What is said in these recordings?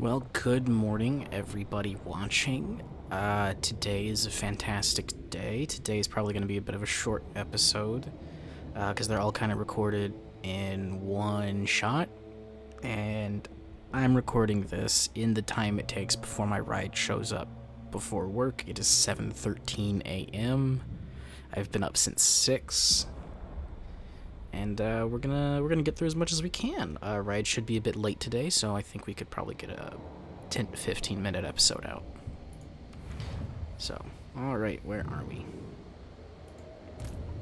Well, good morning, everybody watching. Today is a fantastic day. Today is probably going to be a bit of a short episode, because they're all kind of recorded in one shot, and I'm recording this in the time it takes before my ride shows up before work. It is 7:13 a.m. I've been up since 6. And we're gonna get through as much as we can. Our ride should be a bit late today, so I think we could probably get a 10 to 15 minute episode out. So, all right, where are we?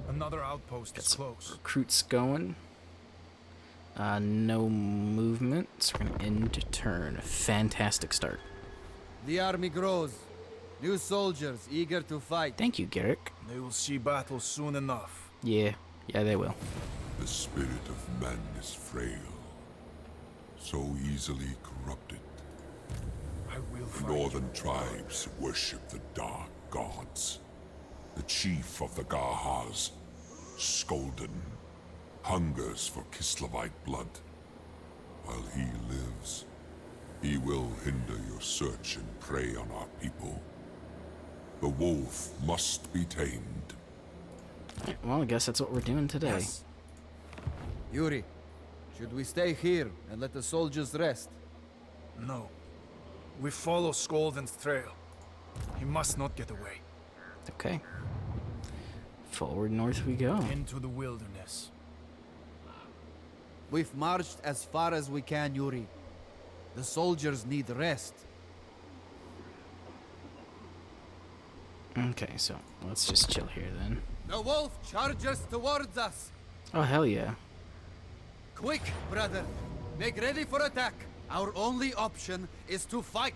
Another outpost is close. Recruits going. No movement. So we're gonna end turn. Fantastic start. The army grows. New soldiers eager to fight. Thank you, Garrick. They will see battle soon enough. Yeah, they will. The spirit of man is frail, so easily corrupted. I will The fight. northern tribes worship the dark gods. The chief of the Garhas, Skolden, hungers for Kislavite blood. While he lives, he will hinder your search and prey on our people. The wolf must be tamed. Well, I guess that's what we're doing today. Yes. Yuri, should we stay here and let the soldiers rest? No. We follow Skolden's trail. He must not get away. Okay. Forward north we go. Into the wilderness. We've marched as far as we can, Yuri. The soldiers need rest. Okay, so let's just chill here then. The wolf charges towards us. Oh, hell yeah. Quick, brother. Make ready for attack. Our only option is to fight.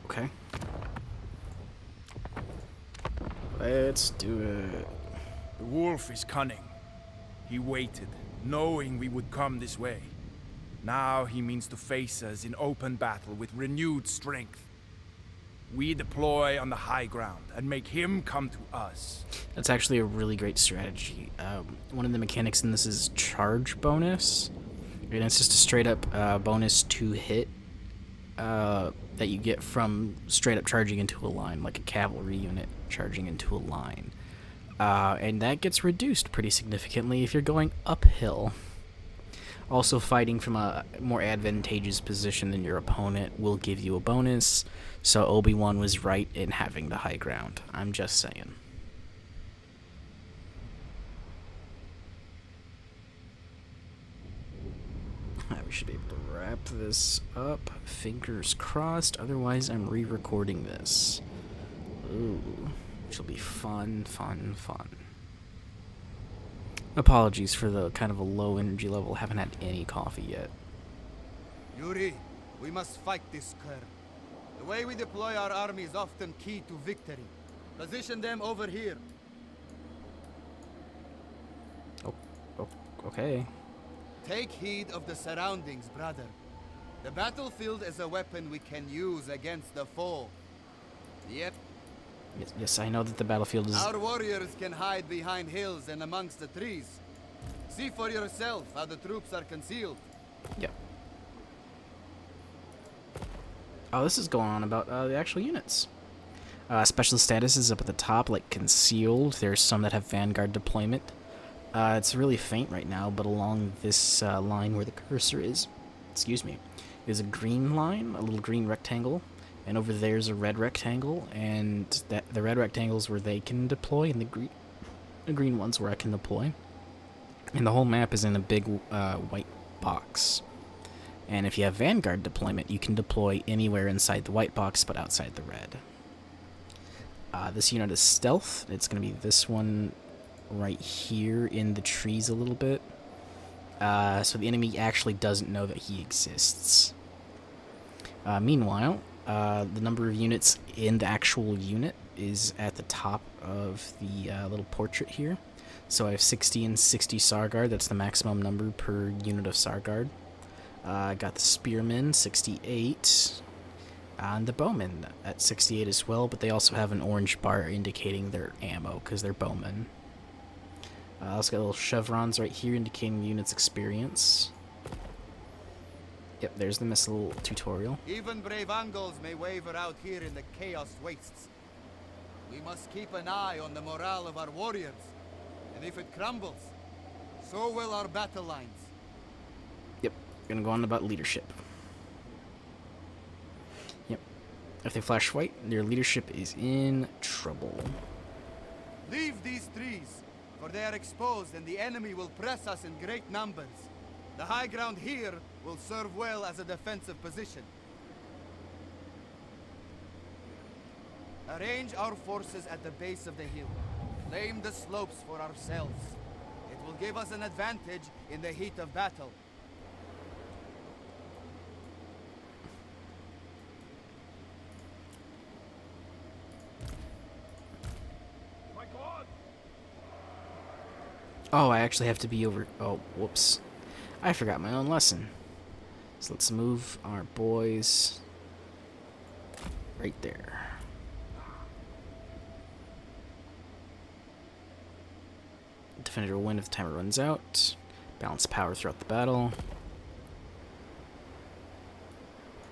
Okay. Let's do it. The wolf is cunning. He waited, knowing we would come this way. Now he means to face us in open battle with renewed strength. We deploy on the high ground and make him come to us. That's actually a really great strategy. One of the mechanics in this is charge bonus. And it's just a straight up bonus to hit that you get from straight up charging into a line, like a cavalry unit charging into a line. And that gets reduced pretty significantly if you're going uphill. Also, fighting from a more advantageous position than your opponent will give you a bonus, so Obi-Wan was right in having the high ground. I'm just saying. We should be able to wrap this up. Fingers crossed, otherwise I'm re-recording this. Ooh, which will be fun. Apologies for the kind of a low energy level. Haven't had any coffee yet. Yuri, we must fight this curve. The way we deploy our army is often key to victory. Position them over here. Okay. Take heed of the surroundings, brother. The battlefield is a weapon we can use against the foe. Yet, Yes, I know that the battlefield is... our warriors can hide behind hills and amongst the trees. See for yourself how the troops are concealed. Yep. Oh, this is going on about the actual units. Special status is up at the top, like concealed. There's some that have Vanguard deployment. It's really faint right now, but along this line where the cursor is, is a green line, a little green rectangle. And over there's a red rectangle, and the red rectangles where they can deploy, and the green ones where I can deploy. And the whole map is in a big white box. And if you have Vanguard deployment, you can deploy anywhere inside the white box, but outside the red. This unit is stealth. It's going to be this one right here in the trees a little bit. So the enemy actually doesn't know that he exists. Meanwhile, the number of units in the actual unit is at the top of the little portrait here. So I have 60 and 60 Sargard. That's the maximum number per unit of Sargard. I got the Spearmen, 68. And the Bowmen at 68 as well, but they also have an orange bar indicating their ammo, because they're Bowmen. Also got little chevrons right here indicating the unit's experience. Yep, there's the missile tutorial. Even brave Angles may waver out here in the chaos wastes. We must keep an eye on the morale of our warriors. And if it crumbles, so will our battle lines. Yep, gonna go on about leadership. Yep, if they flash white, their leadership is in trouble. Leave these trees, for they are exposed and the enemy will press us in great numbers. The high ground here will serve well as a defensive position. Arrange our forces at the base of the hill. Claim the slopes for ourselves. It will give us an advantage in the heat of battle. Oh, I actually have to be over... Oh, whoops. I forgot my own lesson. So let's move our boys right there. Defender will win if the timer runs out. Balance power throughout the battle.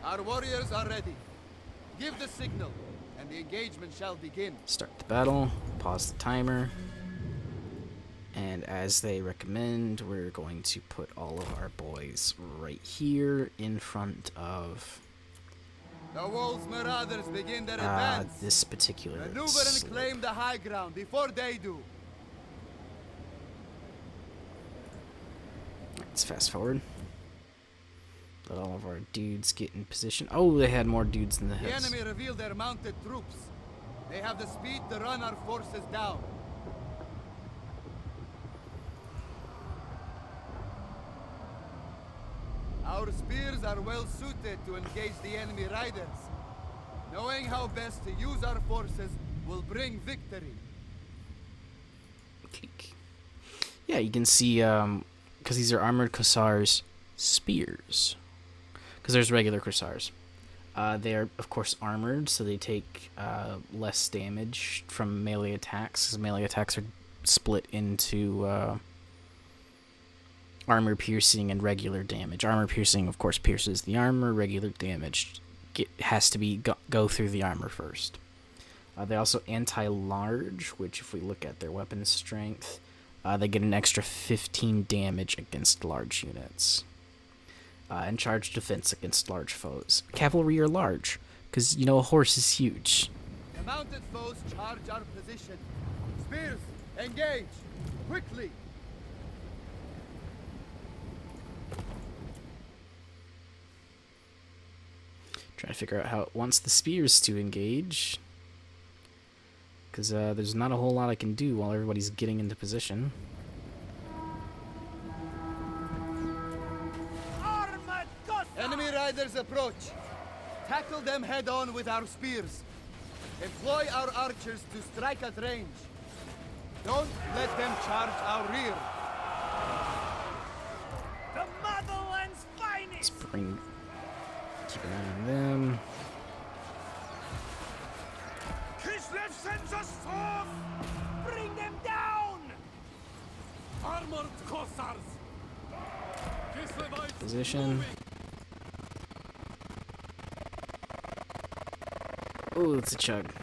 Our warriors are ready. Give the signal, and the engagement shall begin. Start the battle. Pause the timer. And as they recommend, we're going to put all of our boys right here in front of The wolves' marauders begin their advance. this particular Maneuver and slope. claim the high ground before they do. Let's fast forward. Let all of our dudes get in position. Oh, they had more dudes in the The heads. enemy revealed their mounted troops. They have the speed to run our forces down. Our spears are well suited to engage the enemy riders. Knowing how best to use our forces will bring victory. Click. Yeah, you can see, because these are armored Kossars' spears. Because there's regular Kossars. They are, of course, armored, so they take less damage from melee attacks. 'Cause melee attacks are split into armor piercing and regular damage. Armor piercing, of course, pierces the armor. Regular damage has to be go through the armor first. They also anti-large, which if we look at their weapon strength, they get an extra 15 damage against large units. And charge defense against large foes. Cavalry are large, because, you know, a horse is huge. The mounted foes charge our position. Spears, engage! Quickly! Trying to figure out how it wants the spears to engage. Because there's not a whole lot I can do while everybody's getting into position. Enemy riders approach. Tackle them head on with our spears. Employ our archers to strike at range. Don't let them charge our rear. The motherland's finest! Keep an eye on them. Kislev sends us forth! Bring them down! Armored Kossars! Kislevites Position. Oh, it's a chug.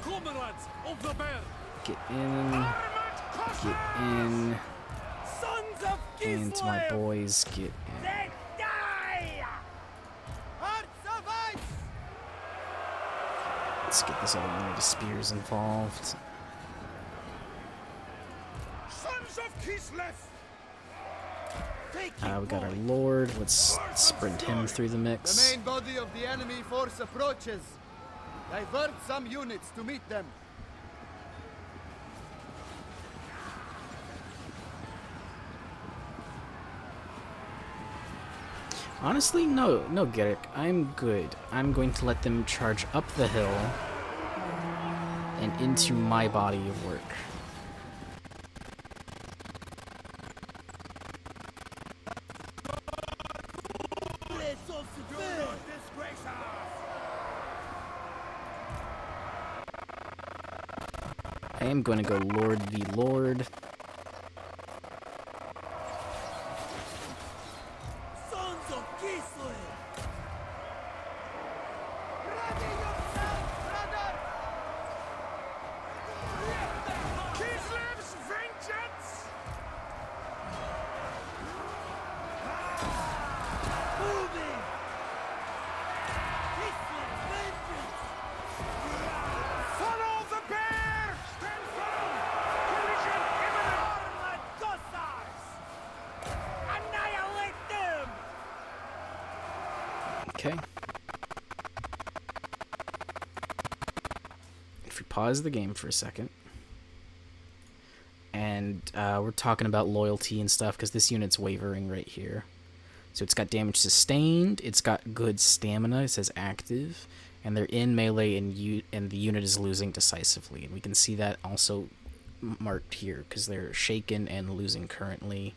Comrades of the bear! Get in. Get in. Sons of And my boys get in. They die! Hearts of ice! Let's get this other unit of spears involved. Sons of Kislev! We got our lord. Let's sprint him through the The mix. main body of the enemy force approaches. Divert some units to meet them. Honestly, no, Garrick. I'm good. I'm going to let them charge up the hill and into my body of work. I am going to go Lord the Lord. Okay. If we pause the game for a second, and we're talking about loyalty and stuff because this unit's wavering right here. So it's got damage sustained, it's got good stamina, it says active, and they're in melee and the unit is losing decisively. And we can see that also marked here because they're shaken and losing currently.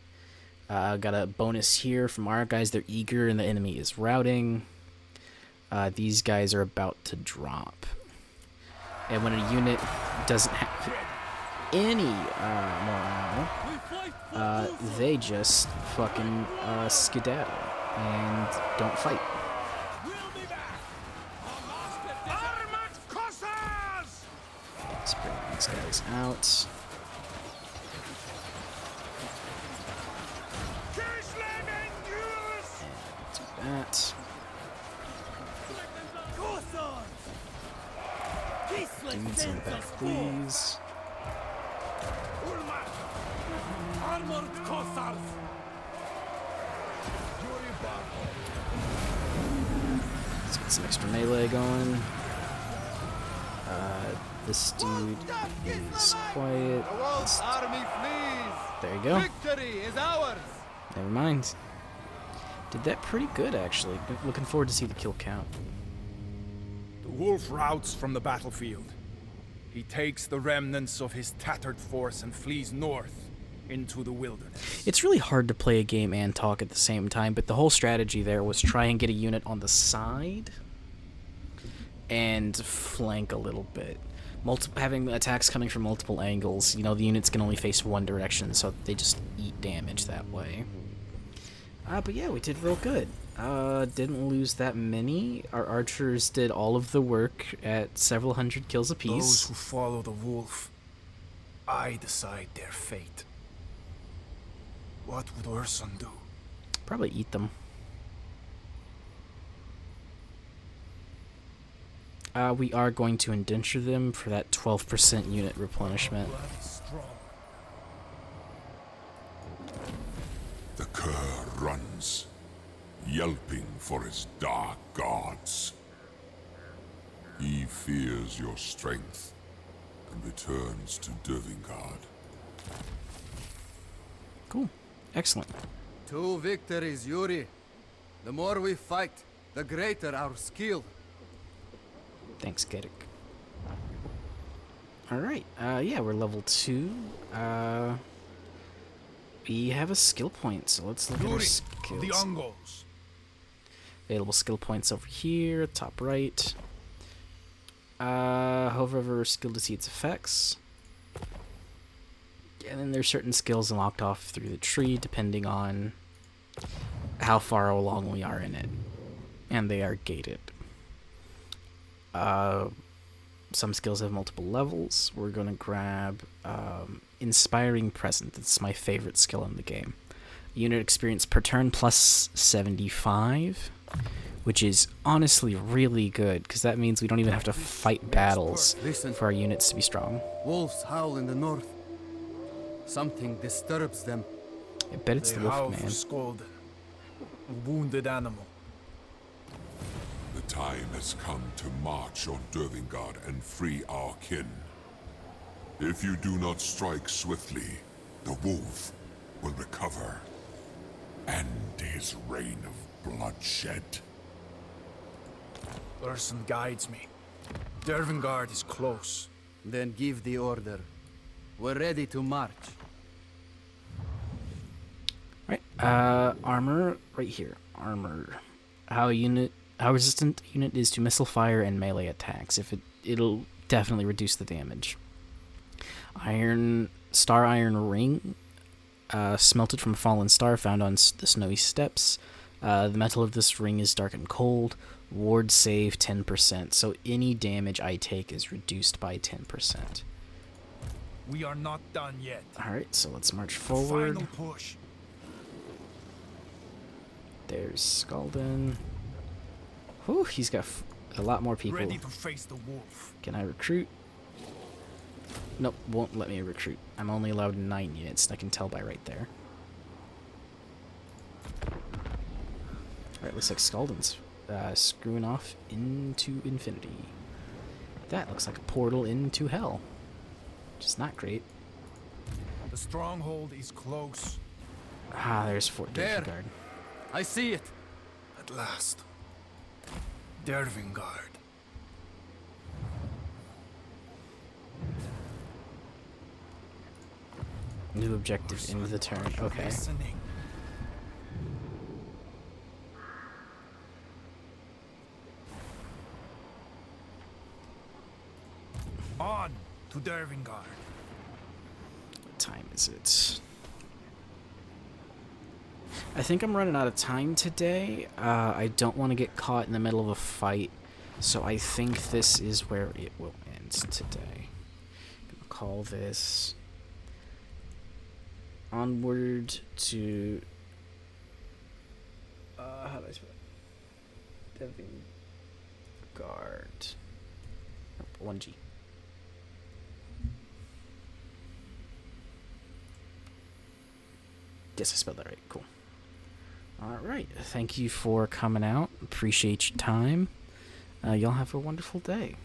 Got a bonus here from our guys, they're eager and the enemy is routing. These guys are about to drop. And when a unit doesn't have any morale, they just fucking skedaddle and don't fight. Let's bring these guys out. And do that. Dudes in the back, please. Let's get some extra melee going. This dude is quiet. The wolf army flees. There you go. Victory is ours. Never mind. Did that pretty good, actually. Looking forward to see the kill count. The wolf routs from the battlefield. He takes the remnants of his tattered force and flees north into the wilderness. It's really hard to play a game and talk at the same time, but the whole strategy there was try and get a unit on the side and flank a little bit. Having attacks coming from multiple angles, you know, the units can only face one direction, so they just eat damage that way. But yeah, we did real good. Didn't lose that many. Our archers did all of the work at several hundred kills apiece. Those who follow the wolf, I decide their fate. What would Urson do? Probably eat them. We are going to indenture them for that 12% unit replenishment. Blood is strong. The cur runs, yelping for his dark gods. He fears your strength and returns to Dervingard. Cool. Excellent. 2 victories, Yuri. The more we fight, the greater our skill. Thanks, Gerek. Alright, yeah, we're level 2. We have a skill point, so let's look at our Yuri, skills. the Ungos. Available skill points over here, top right. Hover over skill to see its effects. And then there's certain skills unlocked off through the tree, depending on how far along we are in it. And they are gated. Some skills have multiple levels. We're going to grab Inspiring Present. It's my favorite skill in the game. Unit experience per turn plus 75, which is honestly really good, because that means we don't even have to fight battles for our units to be strong. Wolves howl in the north. Something disturbs them. I bet it's They the howl wolf for man. Skolden, a wounded animal. The time has come to march on Dervingard and free our kin. If you do not strike swiftly, the wolf will recover. End his reign of bloodshed. Urson guides me. Dervingard is close. Then give the order. We're ready to march. Right, armor right here. Armor. How resistant a unit is to missile fire and melee attacks. It'll definitely reduce the damage. Star iron ring, smelted from a fallen star found on the snowy steppes. The metal of this ring is dark and cold. Ward save 10%. So any damage I take is reduced by 10%. We are not done yet. All right, so let's march forward. Final push. There's Skalden. Whew, he's got a lot more people. Ready to face the wolf. Can I recruit? Nope, won't let me recruit. I'm only allowed 9 units, I can tell by right there. Alright, looks like Skalden's screwing off into infinity. That looks like a portal into hell, which is not great. The stronghold is close. Ah, there's Fort There. Dervingard. I see it. At last. Dervingard. New objective into the turn. Okay. Listening. On to Dervingard. What time is it? I think I'm running out of time today. I don't want to get caught in the middle of a fight, so I think this is where it will end today. I'm gonna call this Onward to how do I spell it? Dervingard. 1G. Yes, I spelled that right. Cool. Alright, thank you for coming out. Appreciate your time. Y'all have a wonderful day.